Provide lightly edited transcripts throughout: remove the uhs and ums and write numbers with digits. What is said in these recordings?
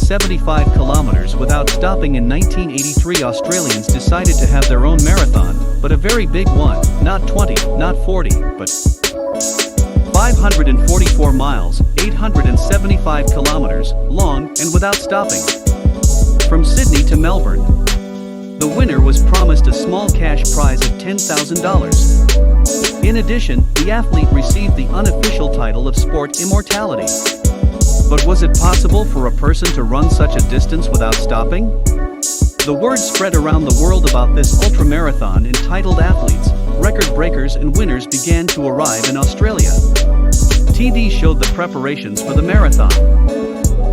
175 kilometers without stopping. In 1983, Australians decided to have their own marathon, but a very big one, not 20, not 40, but 544 miles, 875 kilometers, long, and without stopping. From Sydney to Melbourne. The winner was promised a small cash prize of $10,000. In addition, the athlete received the unofficial title of Sport Immortality. But was it possible for a person to run such a distance without stopping? The word spread around the world about this ultramarathon entitled athletes, record breakers and winners began to arrive in Australia. TV showed the preparations for the marathon.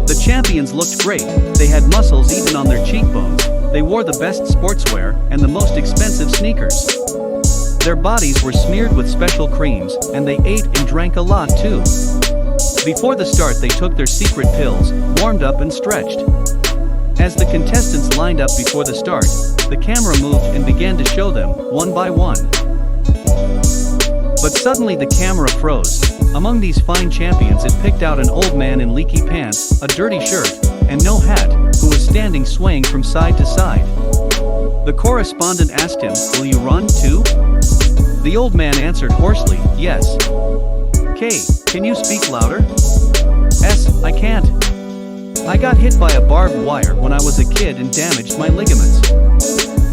The champions looked great, they had muscles even on their cheekbones, they wore the best sportswear and the most expensive sneakers. Their bodies were smeared with special creams, and they ate and drank a lot too. Before the start they took their secret pills, warmed up and stretched. As the contestants lined up before the start, the camera moved and began to show them, one by one. But suddenly the camera froze. Among these fine champions it picked out an old man in leaky pants, a dirty shirt, and no hat, who was standing swaying from side to side. The correspondent asked him, "Will you run too?" The old man answered hoarsely, "Yes." "K, can you speak louder?" "S, I can't. I got hit by a barbed wire when I was a kid and damaged my ligaments."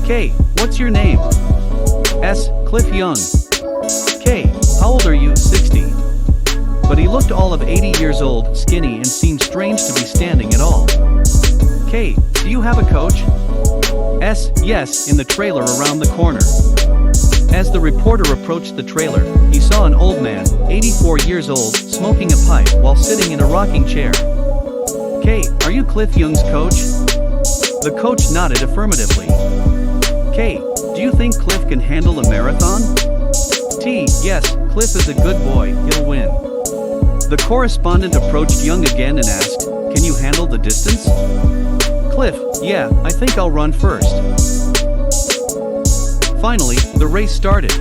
"K, what's your name?" "S, Cliff Young." "K, how old are you?" 60. But he looked all of 80 years old, skinny, and seemed strange to be standing at all. "K, do you have a coach?" "S, yes, in the trailer around the corner." As the reporter approached the trailer, he saw an old man, 84 years old, smoking a pipe while sitting in a rocking chair. "K, are you Cliff Young's coach?" The coach nodded affirmatively. "K, do you think Cliff can handle a marathon?" T, yes, Cliff is a good boy, he'll win. The correspondent approached Young again and asked, "Can you handle the distance?" "Cliff, yeah, I think I'll run first." Finally, the race started.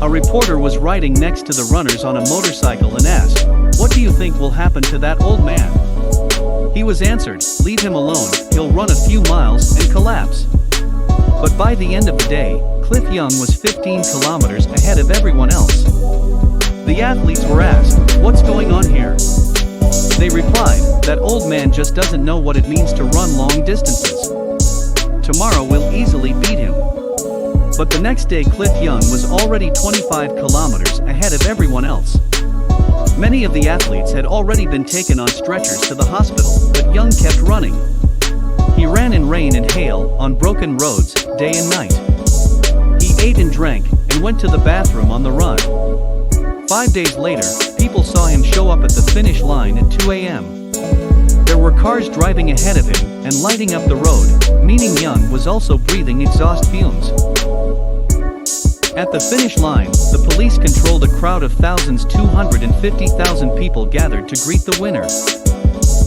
A reporter was riding next to the runners on a motorcycle and asked, "What do you think will happen to that old man?" He was answered, "Leave him alone, he'll run a few miles and collapse." But by the end of the day, Cliff Young was 15 kilometers ahead of everyone else. The athletes were asked, "What's going on here?" They replied, "That old man just doesn't know what it means to run long distances. Tomorrow we'll easily beat him." But the next day Cliff Young was already 25 kilometers ahead of everyone else. Many of the athletes had already been taken on stretchers to the hospital, but Young kept running. He ran in rain and hail, on broken roads, day and night. He ate and drank, and went to the bathroom on the run. 5 days later, people saw him show up at the finish line at 2 a.m. There were cars driving ahead of him and lighting up the road, meaning Young was also breathing exhaust fumes. At the finish line, the police controlled a crowd of thousands. 250,000 people gathered to greet the winner.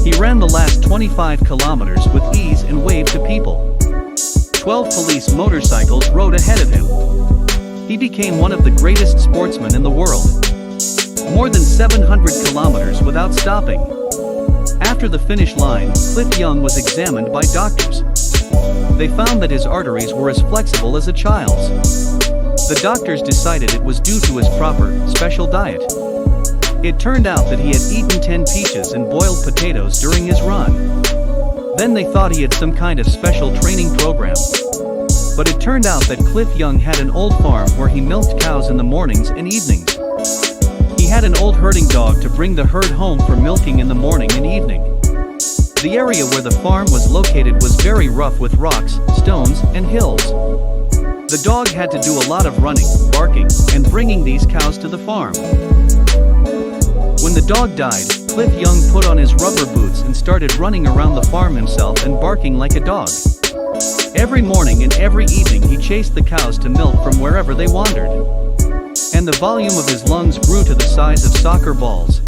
He ran the last 25 kilometers with ease and waved to people. 12 police motorcycles rode ahead of him. He became one of the greatest sportsmen in the world. More than 700 kilometers without stopping. After the finish line, Cliff Young was examined by doctors. They found that his arteries were as flexible as a child's. The doctors decided it was due to his proper, special diet. It turned out that he had eaten 10 peaches and boiled potatoes during his run. Then they thought he had some kind of special training program. But it turned out that Cliff Young had an old farm where he milked cows in the mornings and evenings. He had an old herding dog to bring the herd home for milking in the morning and evening. The area where the farm was located was very rough with rocks, stones, and hills. The dog had to do a lot of running, barking, and bringing these cows to the farm. When the dog died, Cliff Young put on his rubber boots and started running around the farm himself and barking like a dog. Every morning and every evening he chased the cows to milk from wherever they wandered. And the volume of his lungs grew to the size of soccer balls.